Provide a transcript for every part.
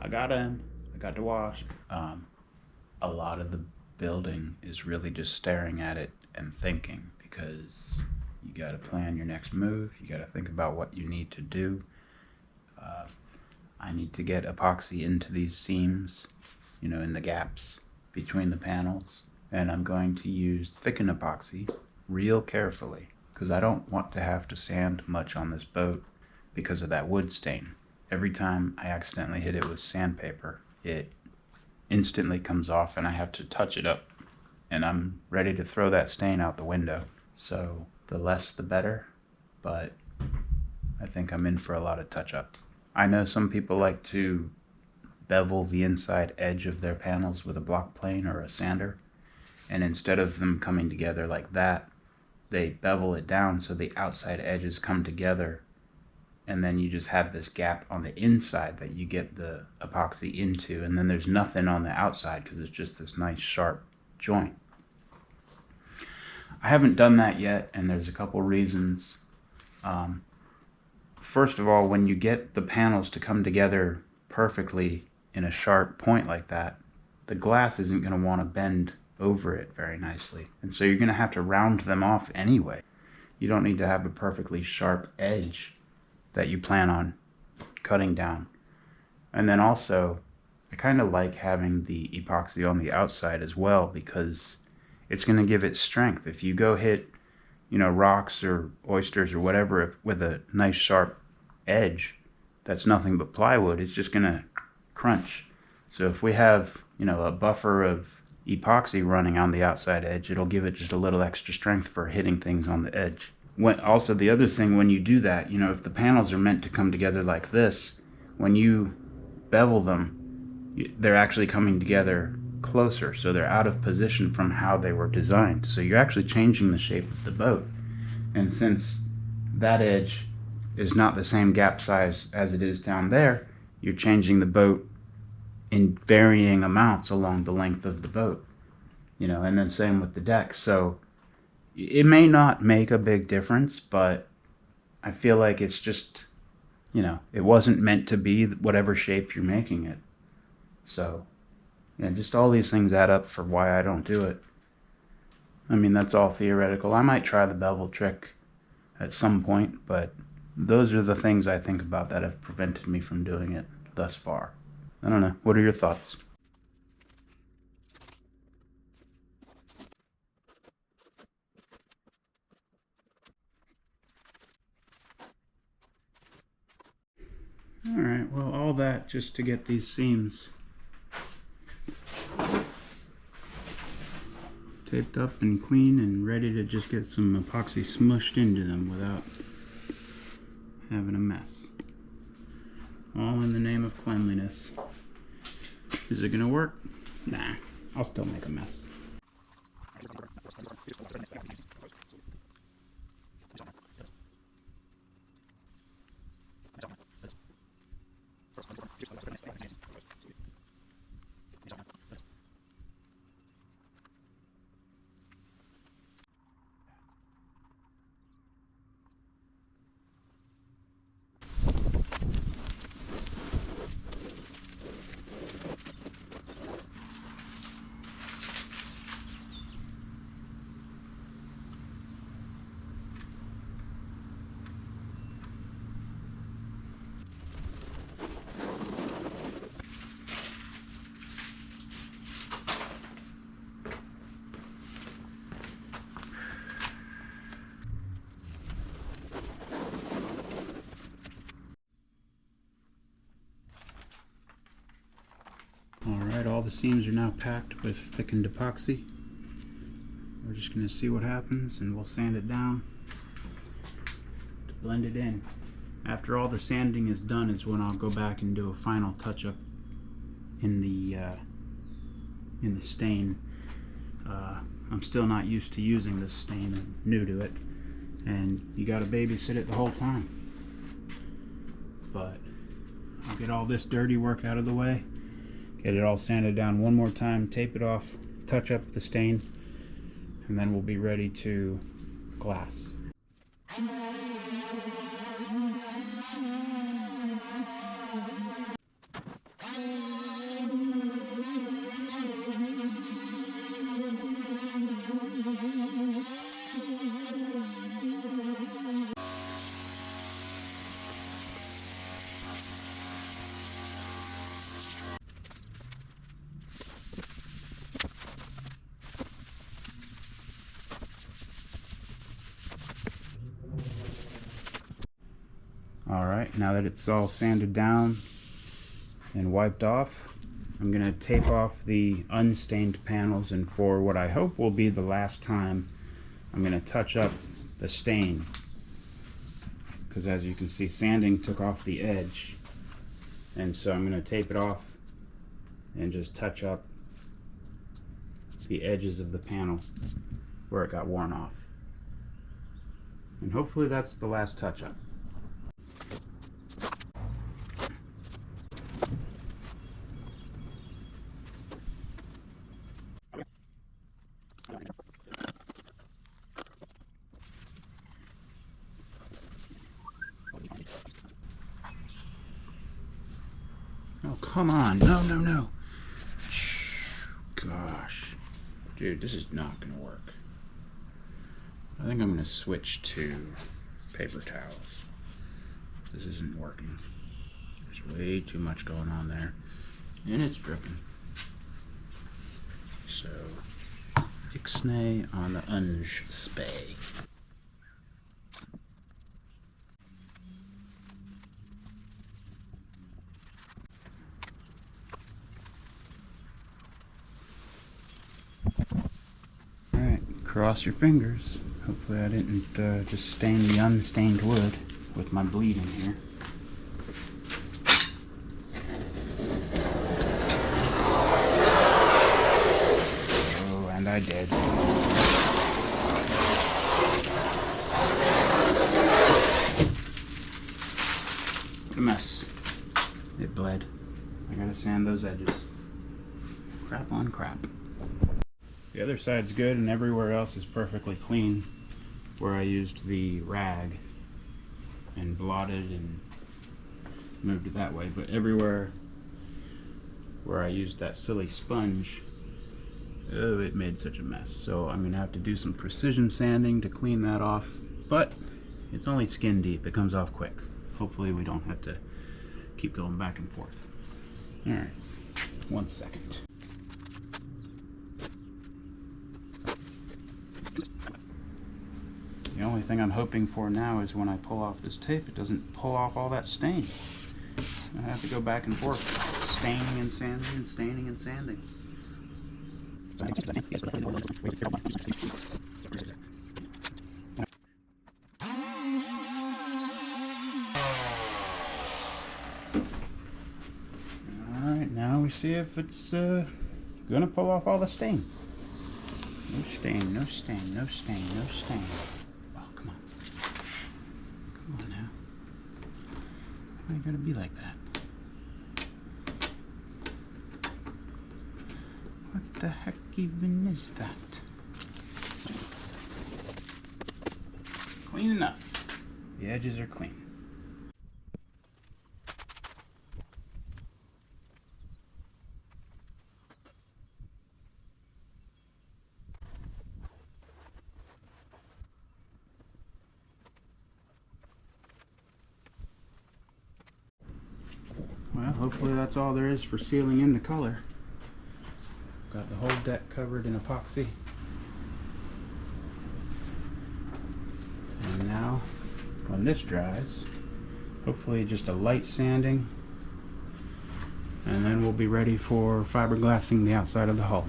I got in, I got to wash. A lot of the building is really just staring at it and thinking, because you got to plan your next move. You got to think about what you need to do. I need to get epoxy into these seams, you know, in the gaps between the panels. And I'm going to use thickened epoxy real carefully, because I don't want to have to sand much on this boat because of that wood stain. Every time I accidentally hit it with sandpaper, it instantly comes off and I have to touch it up, and I'm ready to throw that stain out the window. So the less the better, but I think I'm in for a lot of touch-up. I know some people like to bevel the inside edge of their panels with a block plane or a sander, and instead of them coming together like that, they bevel it down so the outside edges come together, and then you just have this gap on the inside that you get the epoxy into, and then there's nothing on the outside because it's just this nice sharp joint. I haven't done that yet, and there's a couple reasons. First of all, when you get the panels to come together perfectly in a sharp point like that, the glass isn't going to want to bend over it very nicely, and so you're going to have to round them off anyway. You don't need to have a perfectly sharp edge that you plan on cutting down. And then also, I kind of like having the epoxy on the outside as well, because it's going to give it strength. If you go hit, you know, rocks or oysters or whatever with a nice sharp edge that's nothing but plywood, it's just going to crunch. So if we have, you know, a buffer of epoxy running on the outside edge, it'll give it just a little extra strength for hitting things on the edge. Also, the other thing, when you do that, you know, if the panels are meant to come together like this, when you bevel them, they're actually coming together closer, so they're out of position from how they were designed. So you're actually changing the shape of the boat. And since that edge is not the same gap size as it is down there, you're changing the boat in varying amounts along the length of the boat, you know, and then same with the deck. So it may not make a big difference, but I feel like it's just, you know, it wasn't meant to be whatever shape you're making it. So, yeah, just all these things add up for why I don't do it. I mean, that's all theoretical. I might try the bevel trick at some point, but those are the things I think about that have prevented me from doing it thus far. I don't know. What are your thoughts? Alright, well, all that just to get these seams taped up and clean and ready to just get some epoxy smushed into them without having a mess. All in the name of cleanliness. Is it gonna work? Nah, I'll still make a mess. Alright, all the seams are now packed with thickened epoxy. We're just going to see what happens, and we'll sand it down to blend it in. After all the sanding is done is when I'll go back and do a final touch-up in the stain. I'm still not used to using this stain. I'm new to it, and you got to babysit it the whole time. But I'll get all this dirty work out of the way, get it all sanded down one more time, tape it off, touch up the stain, and then we'll be ready to glass. Alright, now that it's all sanded down and wiped off, I'm going to tape off the unstained panels, and for what I hope will be the last time, I'm going to touch up the stain. Because as you can see, sanding took off the edge, and so I'm going to tape it off and just touch up the edges of the panel where it got worn off. And hopefully that's the last touch-up. Oh, come on. No, no, no. Gosh. Dude, this is not going to work. I think I'm going to switch to paper towels. This isn't working. There's way too much going on there. And it's dripping. So, Ixnay on the Unge Spay. Cross your fingers. Hopefully I didn't just stain the unstained wood with my bleeding here. Oh, and I did. What a mess. It bled. I gotta sand those edges. Crap on crap. The other side's good and everywhere else is perfectly clean, where I used the rag and blotted and moved it that way, but everywhere where I used that silly sponge, oh, it made such a mess. So I'm gonna have to do some precision sanding to clean that off, but it's only skin deep. It comes off quick. Hopefully we don't have to keep going back and forth. All right, 1 second. The only thing I'm hoping for now is when I pull off this tape, it doesn't pull off all that stain. I have to go back and forth, staining and sanding and staining and sanding. Alright, now we see if it's gonna pull off all the stain. No stain, no stain, no stain, no stain. Come on now. Why you gotta be like that? What the heck even is that? Clean enough. The edges are clean. Well, hopefully that's all there is for sealing in the color. Got the whole deck covered in epoxy. And now, when this dries, hopefully just a light sanding, and then we'll be ready for fiberglassing the outside of the hull.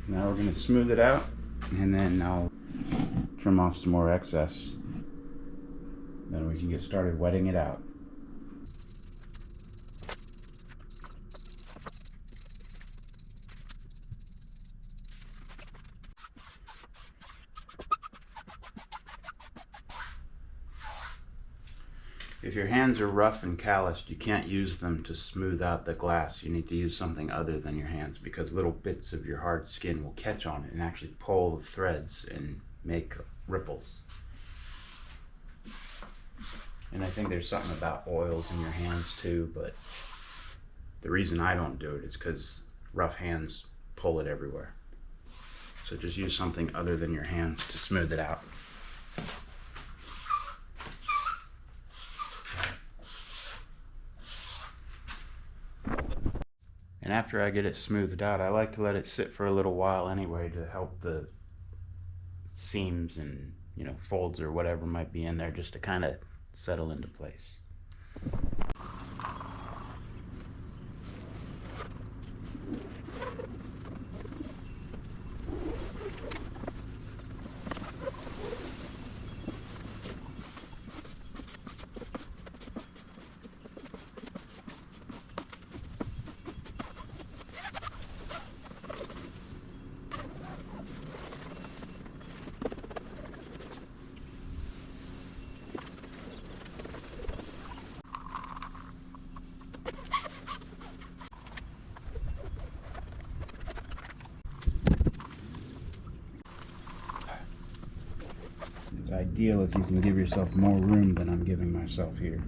Now we're going to smooth it out, and then I'll trim off some more excess can get started wetting it out. If your hands are rough and calloused, you can't use them to smooth out the glass. You need to use something other than your hands, because little bits of your hard skin will catch on it and actually pull the threads and make ripples. And I think there's something about oils in your hands too, but the reason I don't do it is because rough hands pull it everywhere. So just use something other than your hands to smooth it out. And after I get it smoothed out, I like to let it sit for a little while anyway to help the seams and, you know, folds or whatever might be in there just to kind of settle into place. It's ideal if you can give yourself more room than I'm giving myself here.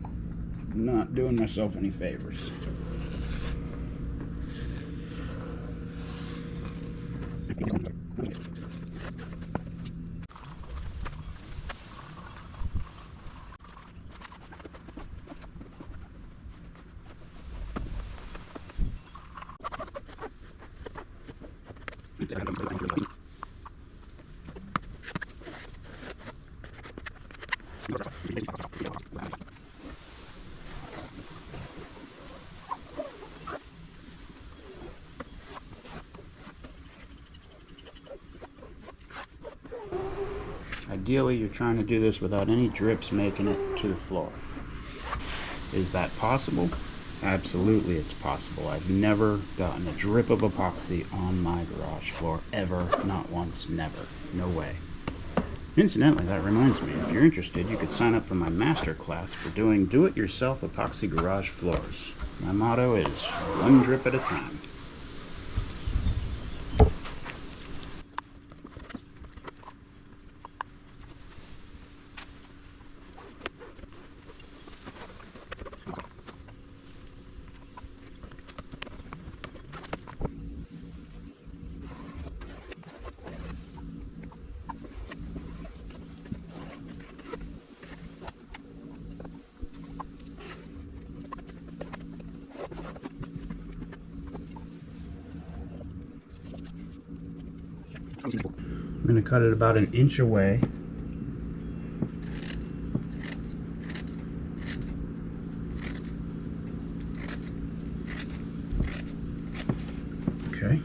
I'm not doing myself any favors. Ideally, you're trying to do this without any drips making it to the floor. Is that possible? Absolutely, it's possible. I've never gotten a drip of epoxy on my garage floor, ever, not once, never. No way. Incidentally, that reminds me, if you're interested, you could sign up for my master class for doing do-it-yourself epoxy garage floors. My motto is one drip at a time. I'm going to cut it about an inch away. Okay.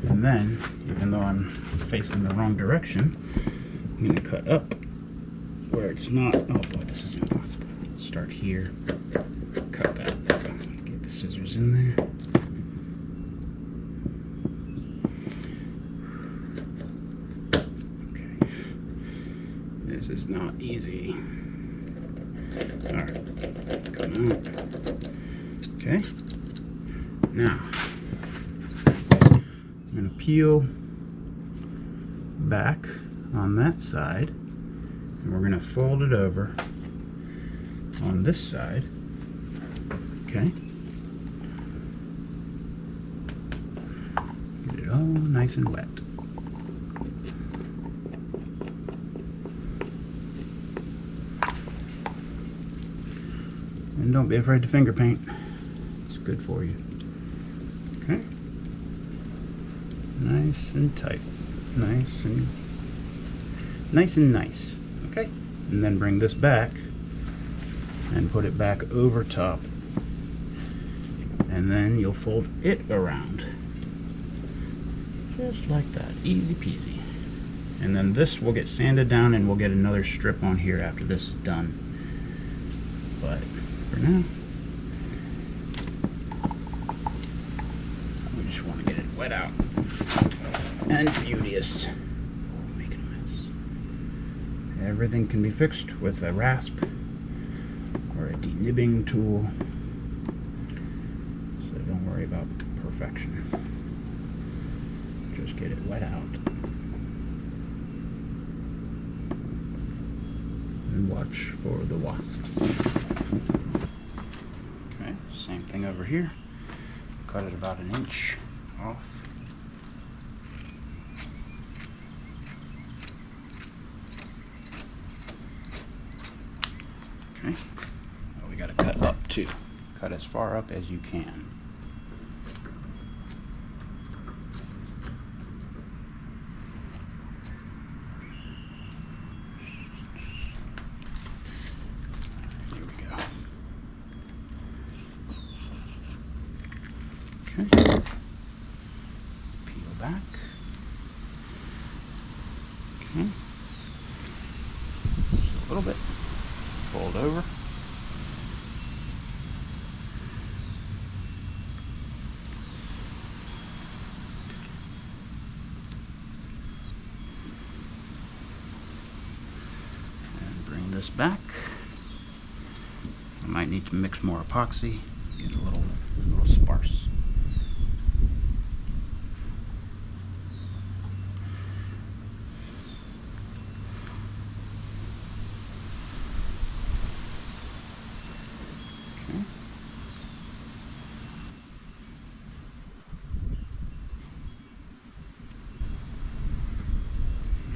And then, even though I'm facing the wrong direction, I'm going to cut up where it's not. Oh boy, this is impossible. Let's start here. Cut that. Get the scissors in there. This is not easy. Alright, come on. Okay. Now, I'm going to peel back on that side, and we're going to fold it over on this side. Okay. Get it all nice and wet. And don't be afraid to finger paint. It's good for you. Okay. Nice and tight. Nice and nice. Okay. And then bring this back and put it back over top. And then you'll fold it around. Just like that. Easy peasy. And then this will get sanded down and we'll get another strip on here after this is done. But for now, we just want to get it wet out and beauteous. Making a mess. Everything can be fixed with a rasp or a denibbing tool. So don't worry about perfection. Just get it wet out. And watch for the wasps. Okay, same thing over here. Cut it about 1 inch off. Okay, well, we gotta cut up too. Cut as far up as you can. Okay. Peel back. Okay. Just a little bit. Fold over. And bring this back. I might need to mix more epoxy. Get a little sparse.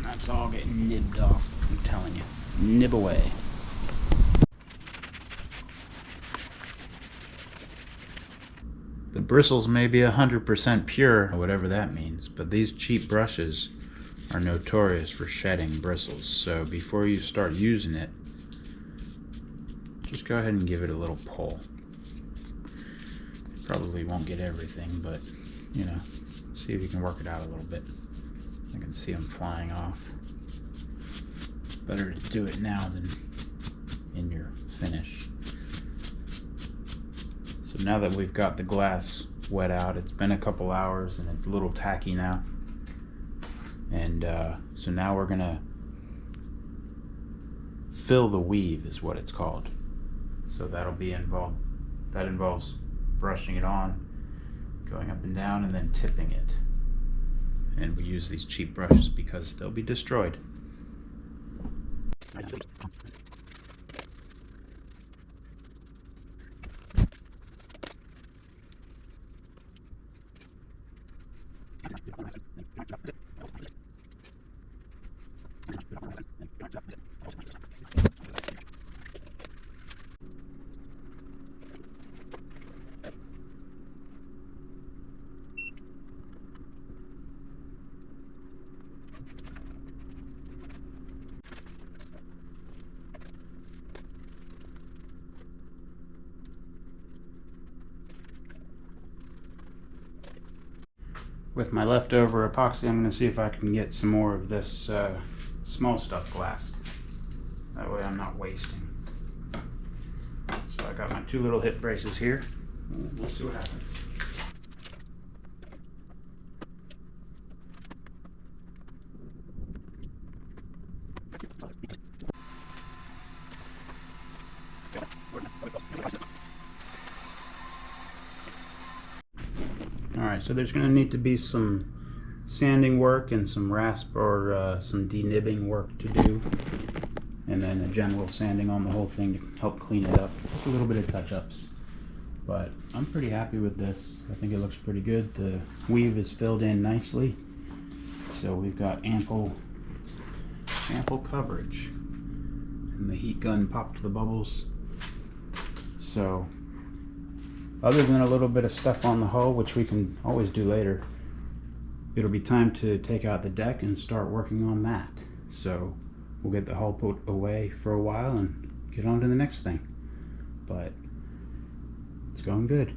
That's all getting nibbed off, I'm telling you. Nib away. The bristles may be 100% pure, whatever that means, but these cheap brushes are notorious for shedding bristles. So before you start using it, just go ahead and give it a little pull. Probably won't get everything, but you know, see if you can work it out a little bit. I can see them flying off. Better to do it now than in your finish. So now that we've got the glass wet out, it's been a couple hours and it's a little tacky now. And so now we're gonna fill the weave is what it's called. So that'll be involved. That involves brushing it on, going up and down, and then tipping it. And we use these cheap brushes because they'll be destroyed. With my leftover epoxy, I'm going to see if I can get some more of this small stuff glassed. That way I'm not wasting. So I got my 2 little hip braces here. We'll see what happens. Alright, so there's going to need to be some sanding work and some rasp or some denibbing work to do, and then a general sanding on the whole thing to help clean it up. Just a little bit of touch-ups, but I'm pretty happy with this. I think it looks pretty good. The weave is filled in nicely, so we've got ample coverage, and the heat gun popped the bubbles. So other than a little bit of stuff on the hull, which we can always do later, it'll be time to take out the deck and start working on that. So we'll get the hull put away for a while and get on to the next thing. But it's going good.